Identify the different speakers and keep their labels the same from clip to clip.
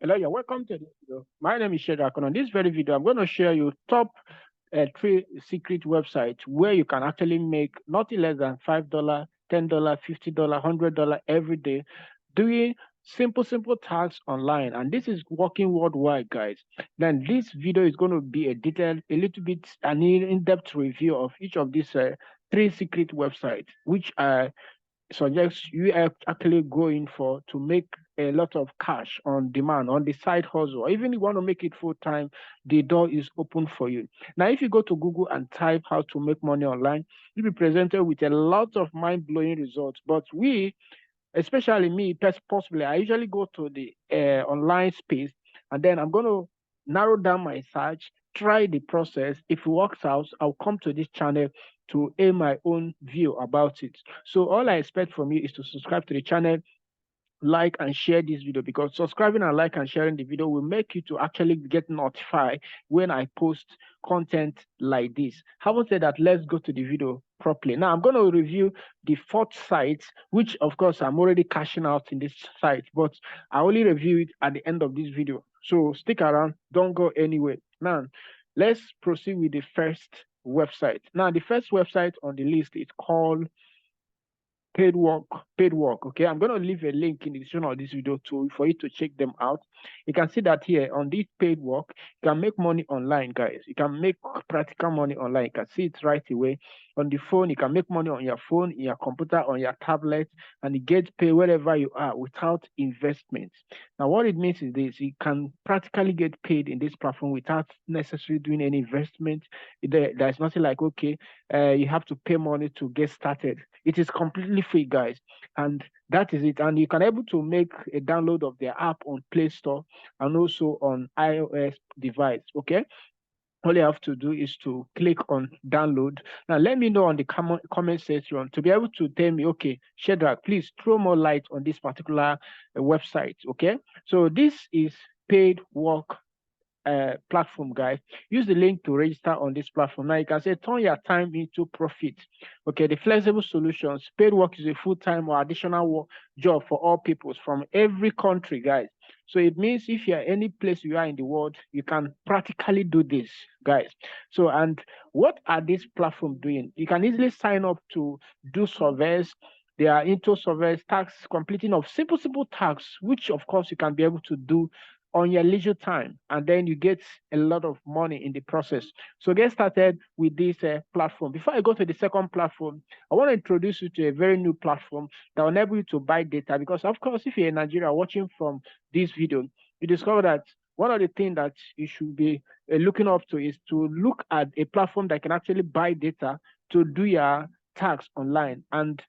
Speaker 1: Hello, you're welcome to this video. My name is Shedrach, and on this very video, I'm going to share you top three secret websites where you can actually make nothing less than $5, $10, $50, $100 every day doing simple tasks online. And this is working worldwide, guys. Then this video is going to be a detailed, a little bit an in-depth review of each of these three secret websites, which are suggests you are actually going for to make a lot of cash on demand on the side hustle, or even if you want to make it full time, the door is open for you. Now, if you go to Google and type how to make money online, you'll be presented with a lot of mind blowing results. But we, especially me, possibly, I usually go to the online space and then I'm going to narrow down my search, try the process. If it works out, I'll come to this channel to air my own view about it. So all I expect from you is to subscribe to the channel, like and share this video, because subscribing and like and sharing the video will make you to actually get notified when I post content like this. Having said that, let's go to the video properly. Now I'm going to review the fourth site, which of course I'm already cashing out in this site, but I only review it at the end of this video. So stick around, don't go anywhere. Now let's proceed with the first website. Now the first website on the list is called paid work. Okay, I'm going to leave a link in the description of this video too for you to check them out. You can see that here on this paid work, you can make money online, guys. You can make practical money online. You can see it right away on the phone. You can make money on your phone, in your computer, on your tablet, and you get paid wherever you are without investment. Now what it means is this: you can practically get paid in this platform without necessarily doing any investment. There's nothing like, okay, you have to pay money to get started. It is completely free, guys, and that is it. And you can able to make a download of their app on Play Store and also on iOS device. Okay, all you have to do is to click on download. Now let me know on the comment section to be able to tell me, okay, Shedrach, please throw more light on this particular website. Okay, so this is paid work platform, guys. Use the link to register on this platform. Now you can say turn your time into profit. Okay, the flexible solutions. Paid work is a full-time or additional work job for all peoples from every country, guys. So it means if you're any place you are in the world, you can practically do this, guys. So, and what are these platforms doing? You can easily sign up to do surveys. They are into surveys, tasks, completing of simple tasks, which of course you can be able to do on your leisure time, and then you get a lot of money in the process. So get started with this platform. Before I go to the second platform, I want to introduce you to a very new platform that will enable you to buy data, because of course, if you're in Nigeria watching from this video, you discover that one of the things that you should be looking up to is to look at a platform that can actually buy data to do your tasks online. And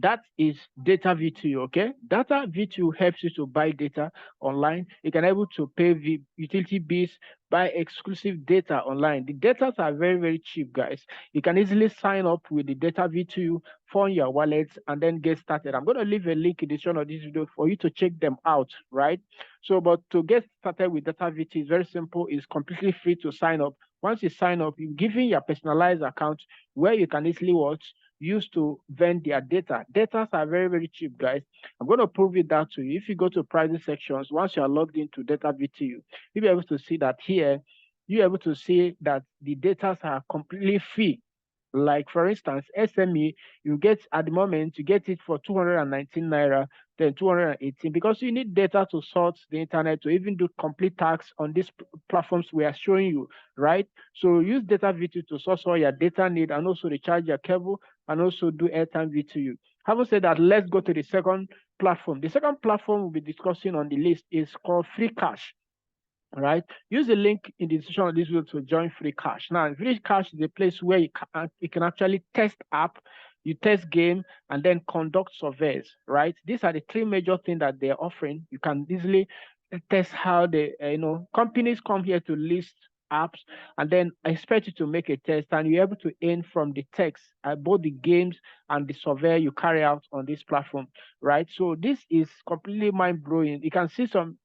Speaker 1: that is data VTU. Okay, data VTU helps you to buy data online. You can able to pay utility bills, buy exclusive data online. The data are very cheap, guys. You can easily sign up with the data VTU, fund your wallet, and then get started. I'm going to leave a link in the description of this video for you to check them out, right? So, but to get started with data VTU is very simple. It's completely free to sign up. Once you sign up, you're given your personalized account where you can easily watch, used to vend their data. Data are very cheap, guys. I'm going to prove it that to you. If you go to pricing sections, once you are logged into data VTU, you'll be able to see that here, you're able to see that the data are completely free. Like for instance, SME, you get at the moment, you get it for 219 naira, then 218, because you need data to sort the internet, to even do complete tasks on these platforms we are showing you, right? So use data VTU to source all your data need and also recharge your cable and also do airtime VTU. Having said that, let's go to the second platform. The second platform we'll be discussing on the list is called Free Cash. All right, use the link in the description of this video to join Free Cash. Now, Free Cash is a place where you can actually test app, you test game, and then conduct surveys, right? These are the three major things that they're offering. You can easily test how the companies come here to list apps, and then expect you to make a test, and you're able to earn from the text, both the games and the survey you carry out on this platform, right? So this is completely mind-blowing. You can see some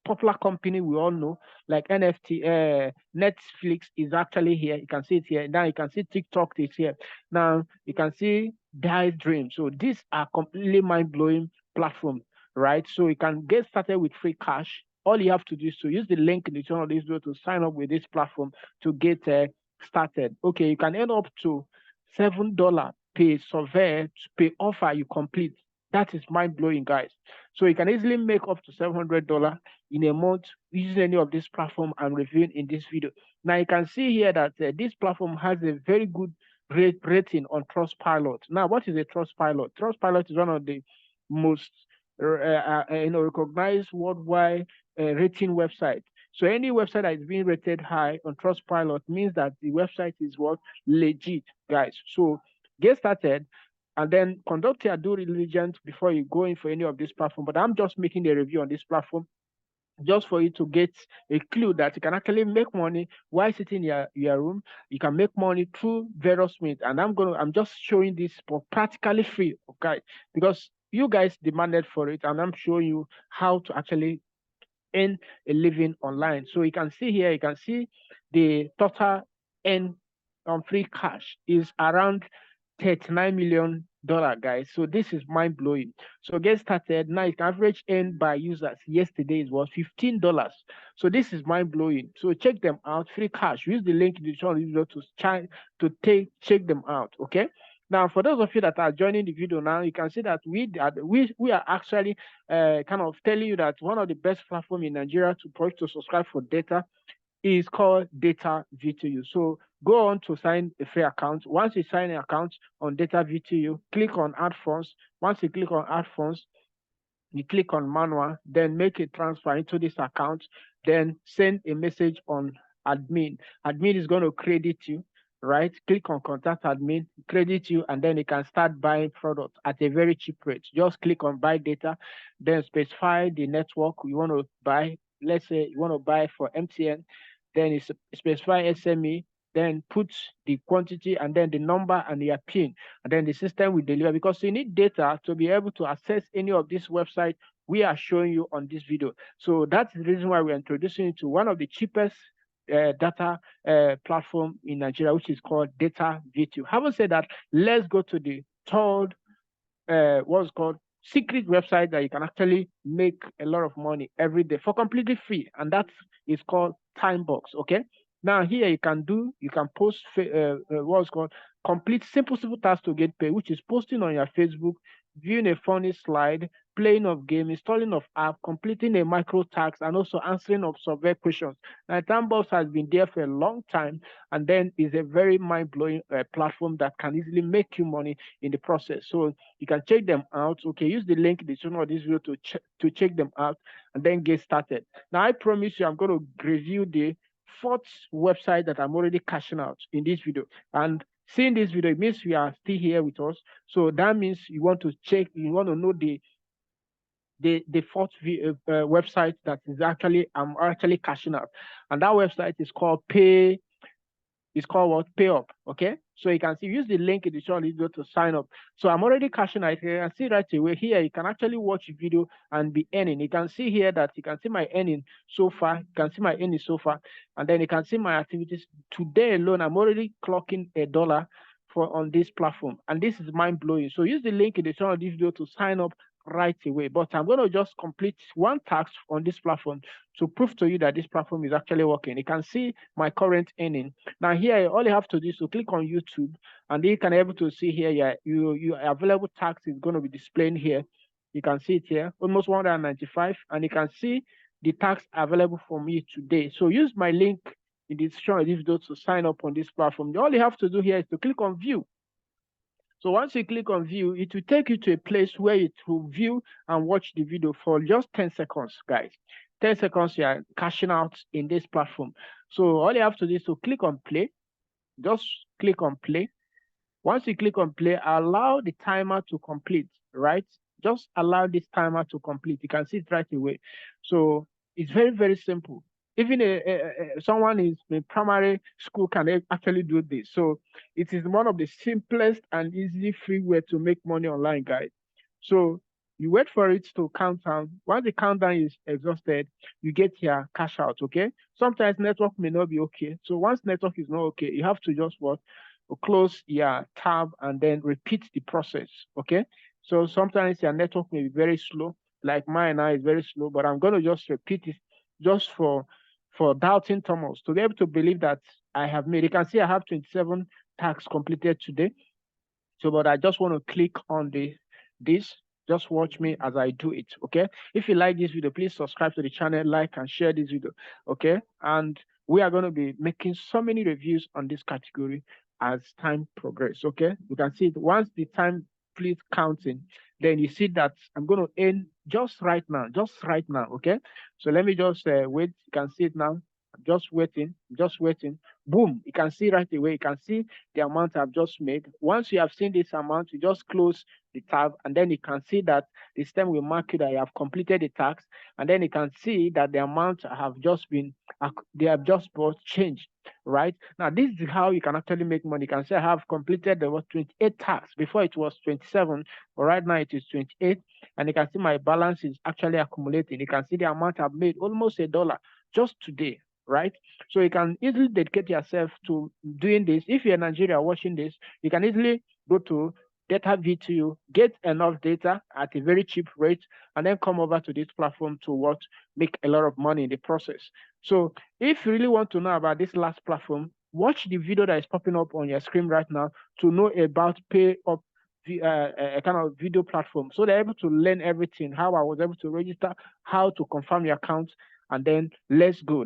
Speaker 1: popular company we all know, like NFT, Netflix is actually here. You can see it here. Now you can see TikTok is here. Now you can see Dice Dream. So these are completely mind-blowing platform, right? So you can get started with Free Cash. all you have to do is to use the link in the channel of this video to sign up with this platform to get started. Okay, you can earn up to $7 per survey, per offer you complete. That is mind-blowing, guys. So you can easily make up to $700 in a month using any of this platform I'm reviewing in this video. Now you can see here that this platform has a very good rating on Trustpilot. Now, what is a Trustpilot? Trustpilot is one of the most recognized worldwide rating website. So any website that is being rated high on Trustpilot means that the website is what? Legit, guys. So get started and then conduct your due diligence before you go in for any of this platform. But I'm just making a review on this platform just for you to get a clue that you can actually make money while sitting in your room. You can make money through various means. And I'm just showing this for practically free, okay? Because you guys demanded for it, and I'm showing you how to actually earn a living online. So you can see here, you can see the total earn on free cash is around $39 million, guys. So this is mind blowing. So get started now. You can average earn by users yesterday was $15. So this is mind blowing. So check them out. Free cash. Use the link in the channel to check them out. Okay. Now, for those of you that are joining the video now, you can see that we are actually kind of telling you that one of the best platforms in Nigeria to subscribe for data is called Data VTU. So go on to sign a free account. Once you sign an account on Data VTU, click on Add Funds. Once you click on Add Funds, you click on Manual, then make a transfer into this account, then send a message on admin. Admin is going to credit you, right? Click on Contact Admin, credit you, and then you can start buying products at a very cheap rate. Just click on Buy Data, then specify the network you want to buy. Let's say you want to buy for MTN, then you specify SME, then put the quantity and then the number and your PIN, and then the system will deliver, because you need data to be able to access any of this website we are showing you on this video. So that's the reason why we're introducing you to one of the cheapest data platform in Nigeria, which is called Data VTU. Having said that, let's go to the third what's called secret website that you can actually make a lot of money every day for completely free, and that is called Timebox. Okay, now here you can post what's called complete simple tasks to get paid, which is posting on your Facebook, viewing a funny slide, playing of game, installing of app, completing a micro task, and also answering of survey questions. Now, Timebox has been there for a long time, and then is a very mind-blowing platform that can easily make you money in the process. So you can check them out. Okay, use the link in the description of this video to check them out and then get started. Now, I promise you, I'm going to review the fourth website that I'm already cashing out in this video. And seeing this video, it means you are still here with us. So that means you want to check, you want to know the fourth website that is I'm actually cashing out, and that website is called PayUp. Okay, so you can see, use the link in the show video to sign up. So I'm already cashing out here. You can see right away here, you can actually watch the video and be earning. You can see here that you can see my earning so far. You can see my earning so far, and then you can see my activities. Today alone, I'm already clocking $1 on this platform, and this is mind blowing. So use the link in the show video to sign up right away. But I'm going to just complete one task on this platform to prove to you that this platform is actually working. You can see my current earning. Now here, all you have to do is to click on YouTube, and then you can be able to see here your available tax is going to be displaying here. You can see it here, almost 195, and you can see the tax available for me today. So use my link in the description of this video to sign up on this platform. All you have to do here is to click on View. So once you click on View, it will take you to a place where it will view and watch the video for just 10 seconds, guys. 10 seconds, you are cashing out in this platform. So all you have to do is to click on Play. Just click on Play. Once you click on Play, allow the timer to complete, right? Just allow this timer to complete. You can see it right away. So it's very, very simple. Even someone in primary school can actually do this. So it is one of the simplest and easy free way to make money online, guys. So you wait for it to count down. Once the countdown is exhausted, you get your cash out, okay? Sometimes network may not be okay. So once network is not okay, you have to just close your tab and then repeat the process, okay? So sometimes your network may be very slow, like mine now is very slow, but I'm going to just repeat it just for doubting Thomas, to be able to believe that I have made. You can see I have 27 tasks completed today. So, but I just want to click on this. Just watch me as I do it, okay? If you like this video, please subscribe to the channel, like and share this video, okay? And we are going to be making so many reviews on this category as time progresses, okay? You can see it once the time please counting, then you see that I'm going to end just right now, okay? So let me just wait. You can see it now. I'm just waiting. Boom, you can see right away. You can see the amount I've just made. Once you have seen this amount, you just close the tab, and then you can see that the system will mark you that you have completed the task, and then you can see that the amount have just been, they have just brought changed, right? Now, this is how you can actually make money. You can say I have completed the 28 tasks. Before it was 27, but right now it is 28, and you can see my balance is actually accumulating. You can see the amount I've made, almost $1 just today, right? So you can easily dedicate yourself to doing this. If you're in Nigeria watching this, you can easily go to Data VTU, get enough data at a very cheap rate, and then come over to this platform to make a lot of money in the process. So if you really want to know about this last platform, watch the video that is popping up on your screen right now to know about pay up a kind of video platform. So they're able to learn everything, how I was able to register, how to confirm your account, and then let's go.